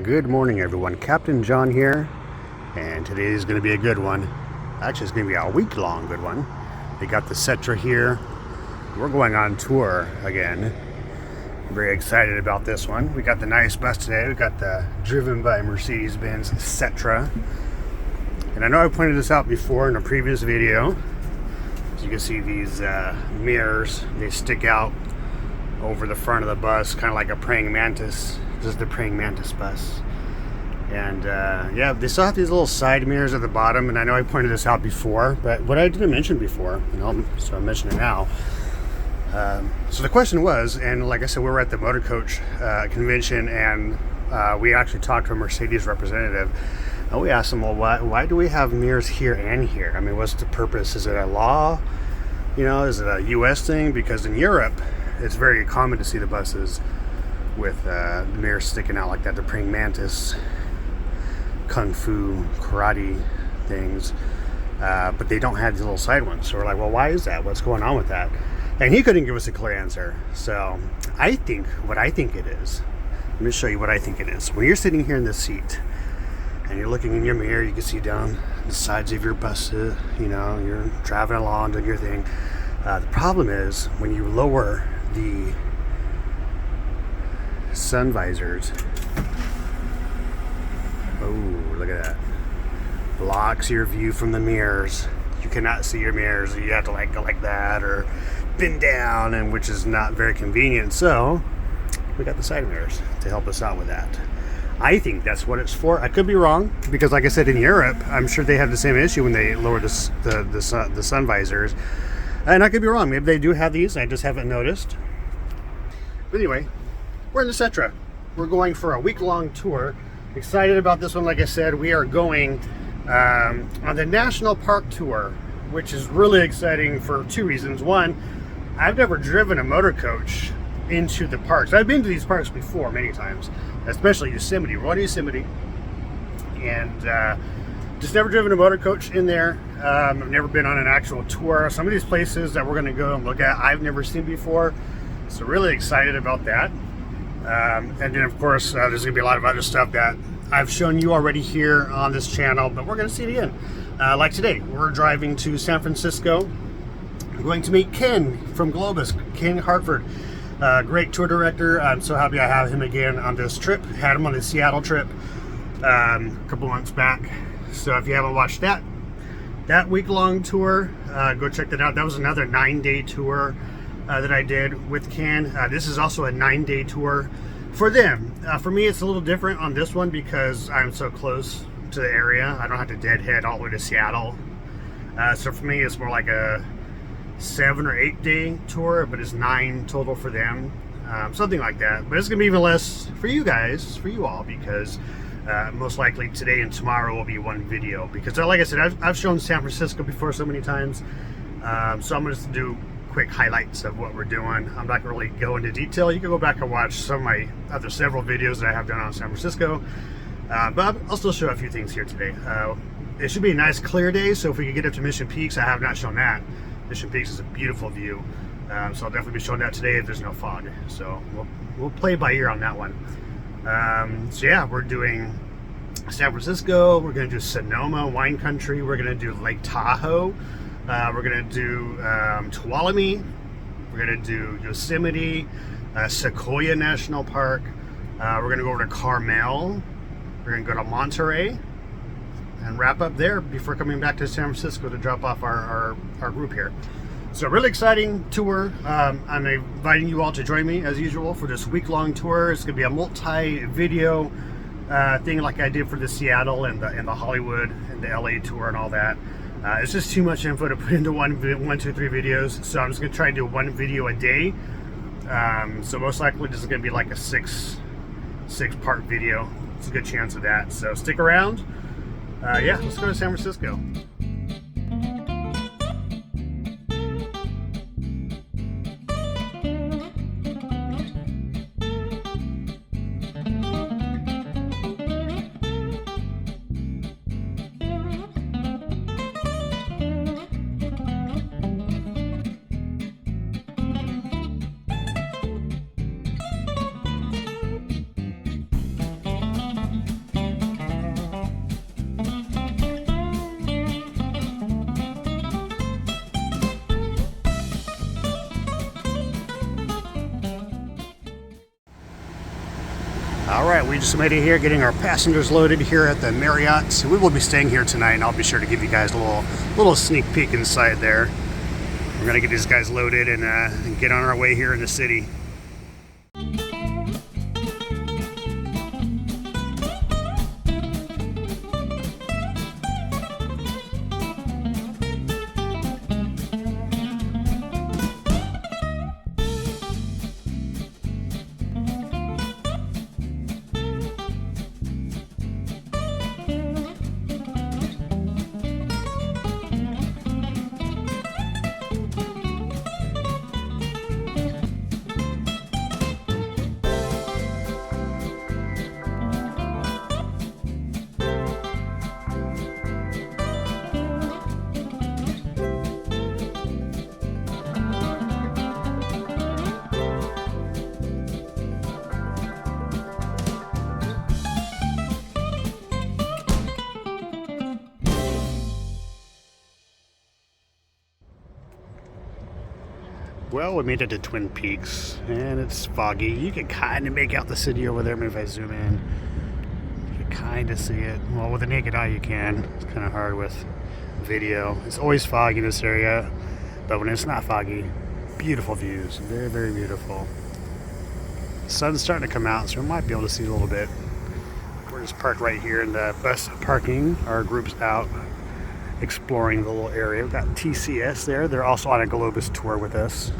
Good morning, everyone. Captain John here, and today is going to be a good one. Actually, it's going to be a week-long good one. We got the Setra here. We're going on tour again. Very excited about this one. We got the nice bus today. We got the driven by Mercedes-Benz Setra. And I know I pointed this out before in a previous video. As you can see, these mirrors, they stick out over the front of the bus, kind of like a praying mantis. This is the praying mantis bus. And yeah, they still have these little side mirrors at the bottom, and I know I pointed this out before, but what I didn't mention before, so I'm mentioning it now. So the question was, and like I said, we were at the motorcoach convention, and we actually talked to a Mercedes representative, and we asked them, well, why do we have mirrors here and here? I mean, what's the purpose? Is it a law? Is it a U.S. thing? Because in Europe, it's very common to see the buses with the mirrors sticking out like that, the praying mantis, kung fu, karate things, but they don't have these little side ones. So we're like, well, why is that? What's going on with that? And he couldn't give us a clear answer. So I think what I think it is, let me show you what I think it is. When you're sitting here in this seat and you're looking in your mirror, you can see down the sides of your bus, you're driving along, doing your thing. The problem is when you lower the sun visors, oh, look at that, blocks your view from the mirrors. You cannot see your mirrors. You have to go like that or bend down, and which is not very convenient. So we got the side mirrors to help us out with that. I think that's what it's for. I could be wrong, because like I said, in Europe, I'm sure they have the same issue when they lower the sun visors. And I could be wrong. Maybe they do have these. I just haven't noticed. But anyway, we're in the Setra. We're going for a week-long tour. Excited about this one. Like I said, we are going on the National Park Tour, which is really exciting for two reasons. One, I've never driven a motor coach into the parks. I've been to these parks before many times, especially Yosemite. We're going to Yosemite, and just never driven a motor coach in there. I've never been on an actual tour. Some of these places that we're going to go and look at, I've never seen before. So really excited about that. And then of course, there's going to be a lot of other stuff that I've shown you already here on this channel, but we're going to see it again. Like today, we're driving to San Francisco. We're going to meet Ken from Globus, Ken Hartford. Great tour director. I'm so happy I have him again on this trip. Had him on the Seattle trip a couple months back. So if you haven't watched that week-long tour, go check that out. That was another 9-day tour that I did with Ken. This is also a 9-day tour for them. For me, it's a little different on this one because I'm so close to the area. I don't have to deadhead all the way to Seattle. So for me, it's more like a 7 or 8 day tour, but it's 9 total for them. Something like that. But it's gonna be even less for you guys, for you all, because most likely today and tomorrow will be one video. Because like I said, I've shown San Francisco before so many times. So I'm gonna just do quick highlights of what we're doing. I'm not going to really go into detail. You can go back and watch some of my other several videos that I have done on San Francisco. But I'll still show a few things here today. It should be a nice clear day, so if we can get up to Mission Peaks, I have not shown that. Mission Peaks is a beautiful view. So I'll definitely be showing that today if there's no fog. So we'll play by ear on that one. So yeah, we're doing San Francisco. We're going to do Sonoma Wine Country. We're going to do Lake Tahoe. We're going to do Tuolumne. We're going to do Yosemite, Sequoia National Park. We're going to go over to Carmel. We're going to go to Monterey and wrap up there before coming back to San Francisco to drop off our group here. So really exciting tour. I'm inviting you all to join me as usual for this week-long tour. It's going to be a multi-video thing like I did for the Seattle and the Hollywood and the LA tour and all that. It's just too much info to put into one, 2, 3 videos. So I'm just going to try and do one video a day. So most likely this is going to be like a six-part video. It's a good chance of that. So stick around. Yeah, let's go to San Francisco. All right, we just made it here, getting our passengers loaded here at the Marriott. So we will be staying here tonight, and I'll be sure to give you guys a little sneak peek inside there. We're gonna get these guys loaded and get on our way here in the city. Well, we made it to Twin Peaks, and it's foggy. You can kind of make out the city over there. Maybe if I zoom in, you can kind of see it. Well, with the naked eye, you can. It's kind of hard with video. It's always foggy in this area, but when it's not foggy, beautiful views. Very, very beautiful. The sun's starting to come out, so we might be able to see a little bit. We're just parked right here in the bus parking. Our group's out exploring the little area. We've got TCS there. They're also on a Globus tour with us.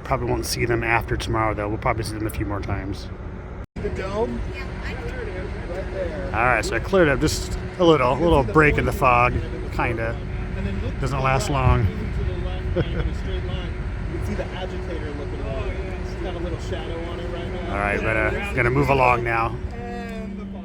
Probably won't see them after tomorrow, though. We'll probably see them a few more times. The dome? Yeah, there it is, right there. All right, so I cleared up just a little break in the fog, kinda. Doesn't last long. You can see the agitator looking at it. It's got a little shadow on it right now. All right, gonna move along now. And the fog.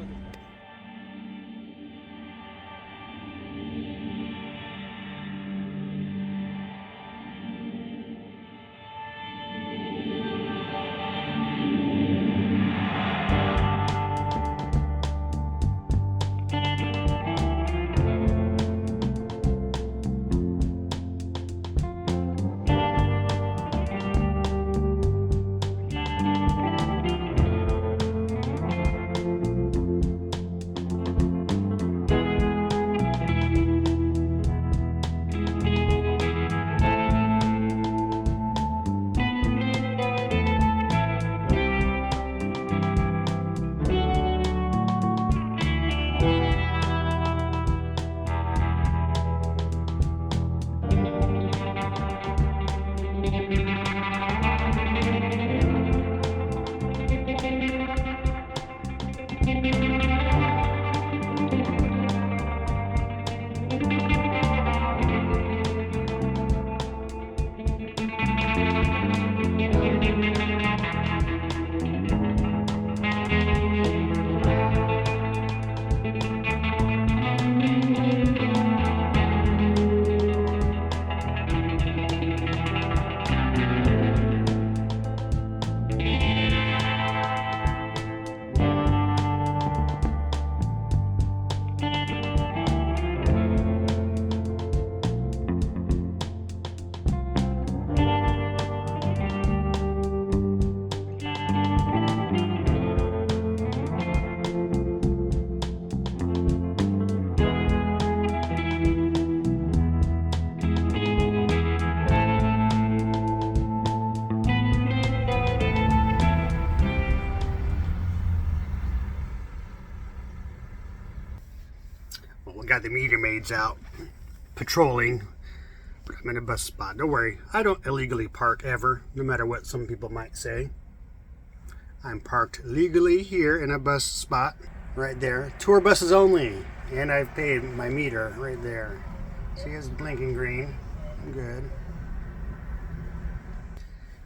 We got the meter maids out patrolling, but I'm in a bus spot. Don't worry, I don't illegally park ever, no matter what some people might say. I'm parked legally here in a bus spot right there. Tour buses only, and I've paid my meter right there. See, it's blinking green. I'm good.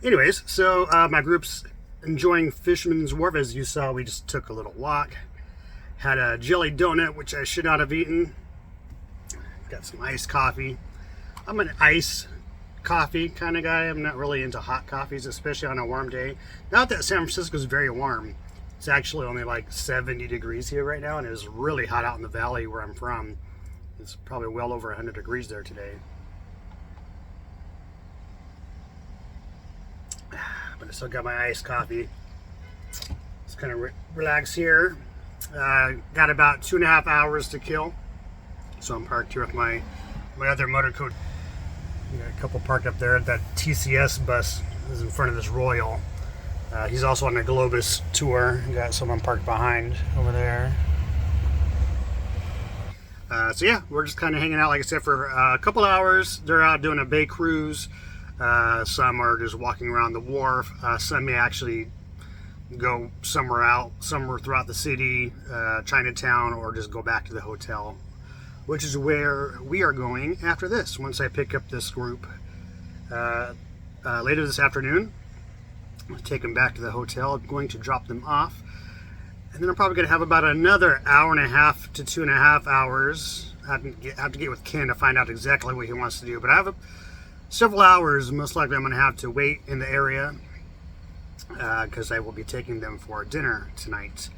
Anyways, so my group's enjoying Fisherman's Wharf. As you saw, we just took a little walk. Had a jelly donut, which I should not have eaten. Got some iced coffee. I'm an iced coffee kind of guy. I'm not really into hot coffees, especially on a warm day. Not that San Francisco is very warm. It's actually only like 70 degrees here right now, and it was really hot out in the valley where I'm from. It's probably well over 100 degrees there today. But I still got my iced coffee. kind of relax here. Got about 2.5 hours to kill. So I'm parked here with my other motor coach. Got a couple parked up there. That TCS bus is in front of this Royal. He's also on the Globus tour. Got someone parked behind over there. So yeah, we're just kind of hanging out, like I said, for a couple hours. They're out doing a bay cruise. Some are just walking around the wharf. Some may actually go somewhere throughout the city, Chinatown, or just go back to the hotel, which is where we are going after this. Once I pick up this group later this afternoon, I'll take them back to the hotel. I'm going to drop them off. And then I'm probably going to have about another 1.5 to 2.5 hours. I have to get with Ken to find out exactly what he wants to do. But I have several hours. Most likely I'm going to have to wait in the area because I will be taking them for dinner tonight.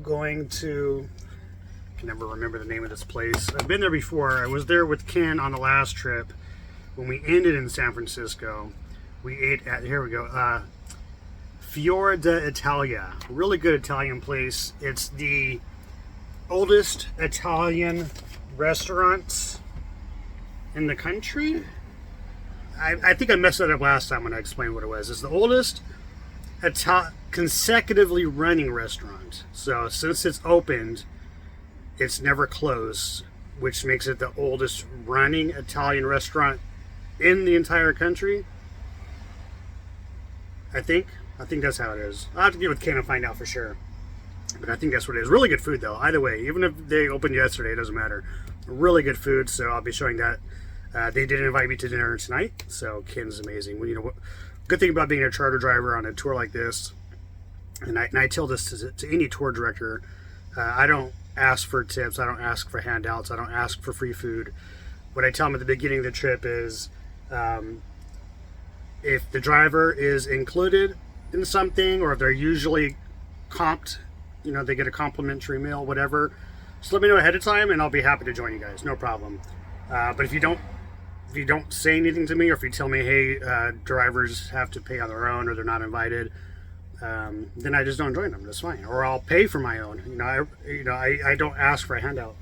Going to... I can never remember the name of this place. I've been there before. I was there with Ken on the last trip. When we ended in San Francisco, we ate at... Here we go. Fiora d'Italia, really good Italian place. It's the oldest Italian restaurant in the country. I think I messed that up last time when I explained what it was. It's the oldest consecutively running restaurant. So since it's opened, it's never closed, which makes it the oldest running Italian restaurant in the entire country. I think that's how it is. I'll have to get with Ken and find out for sure. But I think that's what it is. Really good food, though. Either way, even if they opened yesterday, it doesn't matter. Really good food, so I'll be showing that. They did invite me to dinner tonight, so Ken's amazing. Well, good thing about being a charter driver on a tour like this, and I tell this to any tour director, I don't ask for tips. I don't ask for handouts. I don't ask for free food. What I tell them at the beginning of the trip is, if the driver is included in something, or if they're usually comped, they get a complimentary meal, whatever, just let me know ahead of time and I'll be happy to join you guys, no problem. But if you don't say anything to me, or if you tell me, hey, drivers have to pay on their own or they're not invited, then I just don't join them. That's fine. Or I'll pay for my own. I don't ask for a handout.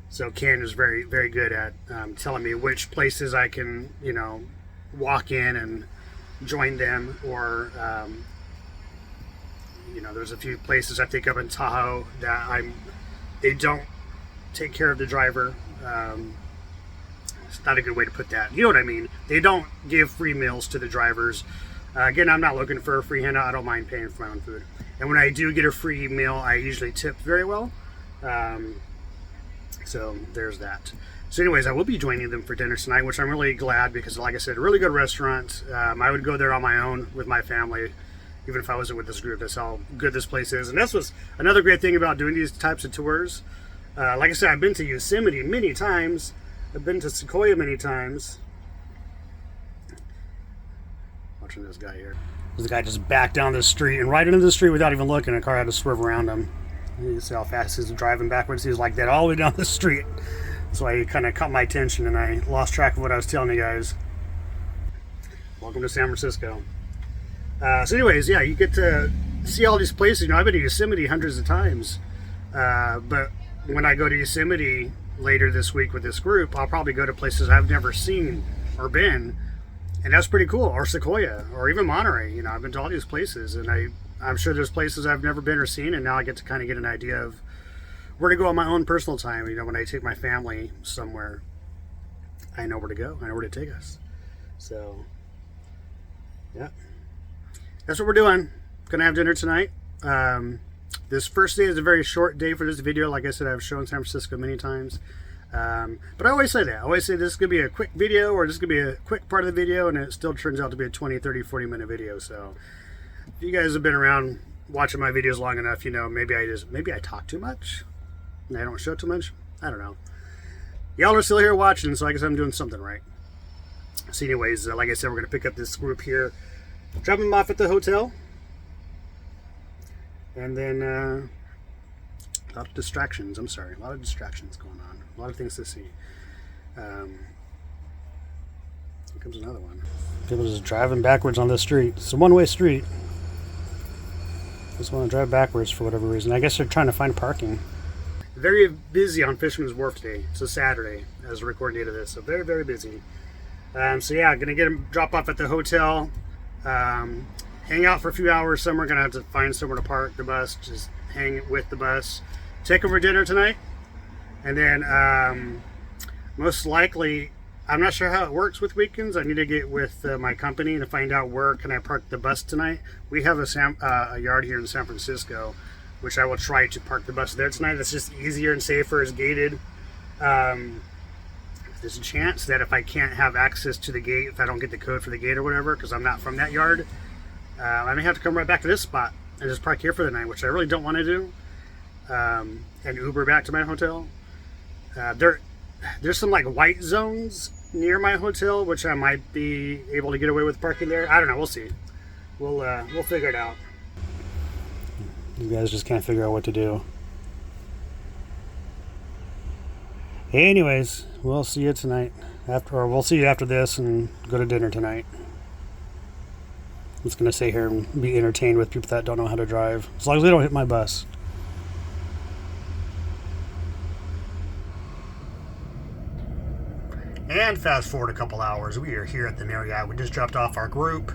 So Ken is very, very good at telling me which places I can, walk in and join them, or there's a few places I think up in Tahoe that they don't take care of the driver. It's not a good way to put that. You know what I mean? They don't give free meals to the drivers. Again, I'm not looking for a free handout. I don't mind paying for my own food. And when I do get a free meal, I usually tip very well. So there's that. So anyways, I will be joining them for dinner tonight, which I'm really glad, because like I said, a really good restaurant. I would go there on my own with my family, even if I wasn't with this group. That's how good this place is. And that's what's another great thing about doing these types of tours. Like I said, I've been to Yosemite many times. I've been to Sequoia many times. Watching this guy here. This guy just backed down the street and right into the street without even looking. A car had to swerve around him. You can see how fast he's driving backwards. He was like that all the way down the street. So he kind of caught my attention and I lost track of what I was telling you guys. Welcome to San Francisco. So anyways, yeah, you get to see all these places. I've been to Yosemite hundreds of times. But when I go to Yosemite later this week with this group, I'll probably go to places I've never seen or been. And that's pretty cool. Or Sequoia, or even Monterey. I've been to all these places, and I'm sure there's places I've never been or seen, and now I get to kind of get an idea of where to go on my own personal time. When I take my family somewhere, I know where to go. I know where to take us. So, yeah. That's what we're doing. Gonna have dinner tonight. This first day is a very short day for this video. Like I said, I've shown San Francisco many times. But I always say that. I always say this is going to be a quick video, or this is going to be a quick part of the video, and it still turns out to be a 20, 30, 40 minute video. So if you guys have been around watching my videos long enough, maybe I talk too much and I don't show too much. I don't know. Y'all are still here watching, so I guess I'm doing something right. So anyways, like I said, we're going to pick up this group here, drop them off at the hotel, and then a lot of distractions. I'm sorry, a lot of distractions going on. A lot of things to see. Here comes another one. People just driving backwards on the street. It's a one-way street. Just want to drive backwards for whatever reason. I guess they're trying to find parking. Very busy on Fisherman's Wharf today. It's a Saturday as a recording date of this, so very, very busy. So yeah, gonna get him drop off at the hotel, hang out for a few hours somewhere. Gonna have to find somewhere to park the bus, just hang with the bus, take over dinner tonight, and then most likely, I'm not sure how it works with weekends. I need to get with my company to find out where can I park the bus tonight. We have a yard here in San Francisco, which I will try to park the bus there tonight. It's just easier and safer. It's gated. There's a chance that if I can't have access to the gate, if I don't get the code for the gate or whatever, because I'm not from that yard, I may have to come right back to this spot and just park here for the night, which I really don't want to do, and Uber back to my hotel. There's some like white zones near my hotel, which I might be able to get away with parking there. I don't know. We'll see. We'll figure it out. You guys just can't figure out what to do. Anyways, we'll see you tonight. We'll see you after this and go to dinner tonight. I'm just gonna stay here and be entertained with people that don't know how to drive, as long as they don't hit my bus. And fast forward a couple hours, we are here at the Marriott. We just dropped off our group,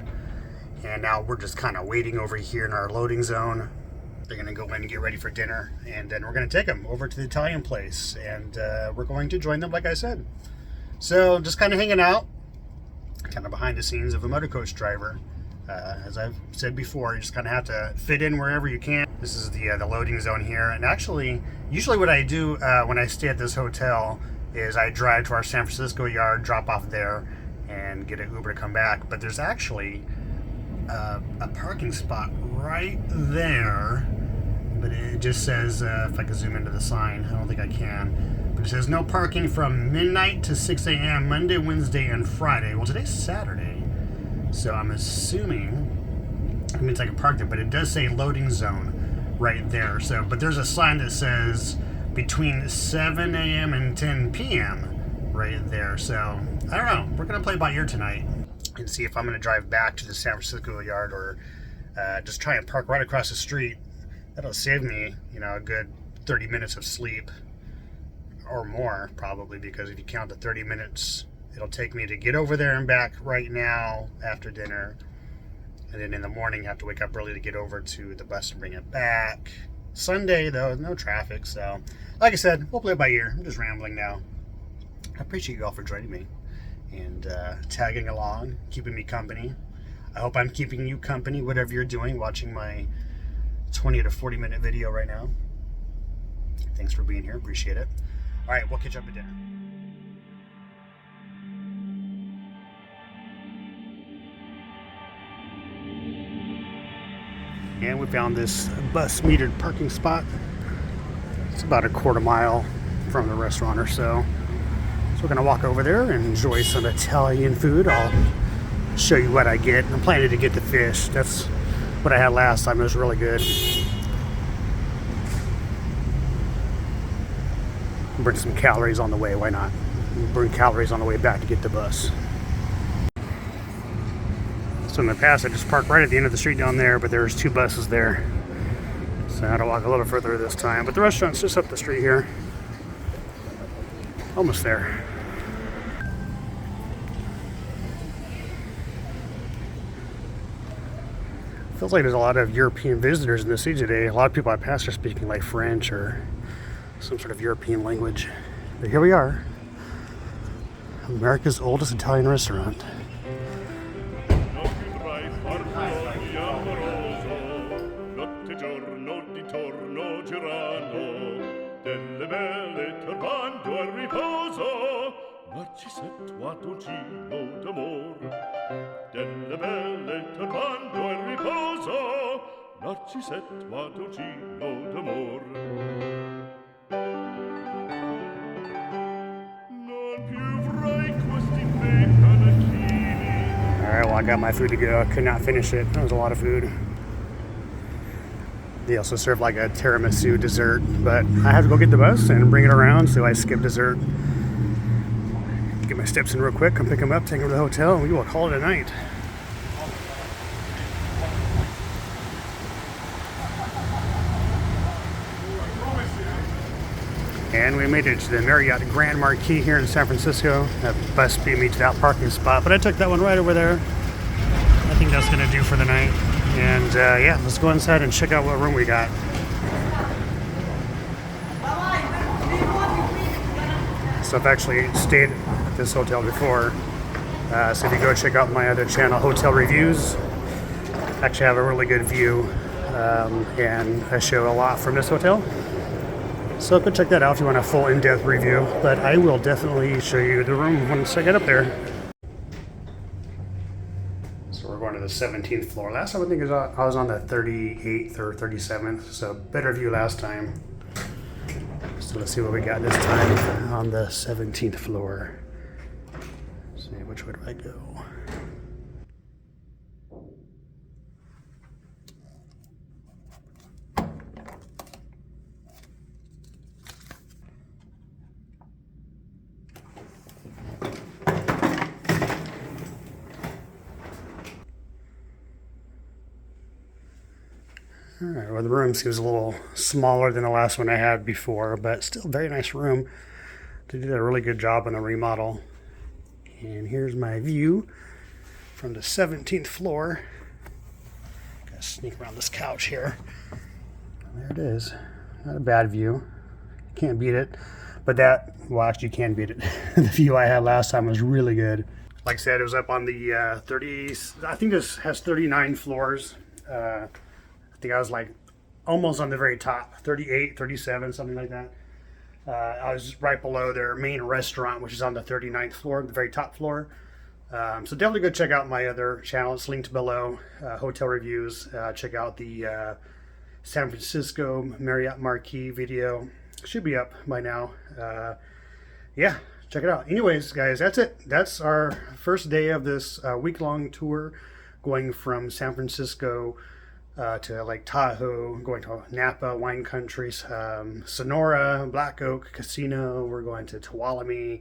and now we're just kind of waiting over here in our loading zone. They're going to go in and get ready for dinner, and then we're going to take them over to the Italian place, and we're going to join them, like I said. So just kind of hanging out, kind of behind the scenes of a motorcoach driver. As I've said before, you just kind of have to fit in wherever you can. This is the loading zone here, and actually, usually what I do when I stay at this hotel is I drive to our San Francisco yard, drop off there, and get an Uber to come back. But there's actually a parking spot right there, but it just says, if I can zoom into the sign, I don't think I can, but it says no parking from midnight to 6 a.m. Monday, Wednesday, and Friday. Well, today's Saturday, so I'm assuming it means I can park there, but it does say loading zone right there. So, but there's a sign that says between 7 a.m. and 10 p.m. right there. So I don't know. We're gonna play by ear tonight and see if I'm gonna drive back to the San Francisco yard or just try and park right across the street. That'll save me, a good 30 minutes of sleep or more, probably, because if you count the 30 minutes it'll take me to get over there and back right now after dinner, and then in the morning I have to wake up early to get over to the bus and bring it back. Sunday though, no traffic, so like I said, we'll play it by ear. I'm just rambling now. I appreciate you all for joining me and tagging along, keeping me company. I hope I'm keeping you company, whatever you're doing, watching my 20 to 40 minute video right now. Thanks for being here, appreciate it. All right, we'll catch up at dinner. And we found this bus metered parking spot. It's about a quarter mile from the restaurant or so. So we're gonna walk over there and enjoy some Italian food. I'll show you what I get. I'm planning to get the fish. That's what I had last time. It was really good. Burn some calories on the way, why not? Burn calories on the way back to get the bus. So in the past, I just parked right at the end of the street down there, but there's two buses there. So I had to walk a little further this time. But the restaurant's just up the street here. Almost there. Feels like there's a lot of European visitors in the city today. A lot of people I passed are speaking like French or some sort of European language. But here we are. America's oldest Italian restaurant. Alright, well, I got my food to go. I could not finish it. That was a lot of food. They also serve like a tiramisu dessert, but I have to go get the bus and bring it around, so I skip dessert. Get my steps in real quick, come pick them up, take them to the hotel, and we will call it a night. And we made it to the Marriott Grand Marquis here in San Francisco. That bus beat me to that parking spot, but I took that one right over there. I think that's gonna do for the night. And yeah, let's go inside and check out what room we got. So I've actually stayed at this hotel before. So if you go check out my other channel, Hotel Reviews, actually have a really good view, and I show a lot from this hotel. So go check that out if you want a full in-depth review, but I will definitely show you the room once I get up there. So we're going to the 17th floor. Last time I think I was on the 38th or 37th, so better view last time. So let's see what we got this time on the 17th floor. Let's see, which way do I go? Alright, well the room seems a little smaller than the last one I had before, but still a very nice room. They did a really good job on the remodel. And here's my view from the 17th floor. Gotta sneak around this couch here. There it is. Not a bad view. Can't beat it. But that, well actually you can beat it. The view I had last time was really good. Like I said, it was up on the 30, I think this has 39 floors. I think I was like almost on the very top, 38, 37, something like that. I was right below their main restaurant, which is on the 39th floor, the very top floor. So definitely go check out my other channel. It's linked below, Hotel Reviews. Check out the San Francisco Marriott Marquis video. Should be up by now. Yeah, check it out. Anyways, guys, that's it. That's our first day of this week-long tour going from San Francisco to Lake Tahoe, going to Napa, wine country, Sonora, Black Oak Casino. We're going to Tuolumne,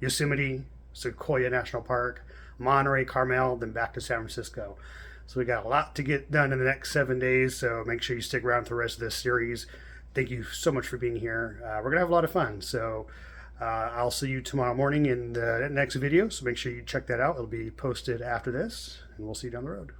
Yosemite, Sequoia National Park, Monterey, Carmel, then back to San Francisco. So we got a lot to get done in the next 7 days, so make sure you stick around for the rest of this series. Thank you so much for being here. We're going to have a lot of fun, so I'll see you tomorrow morning in the next video, so make sure you check that out. It'll be posted after this, and we'll see you down the road.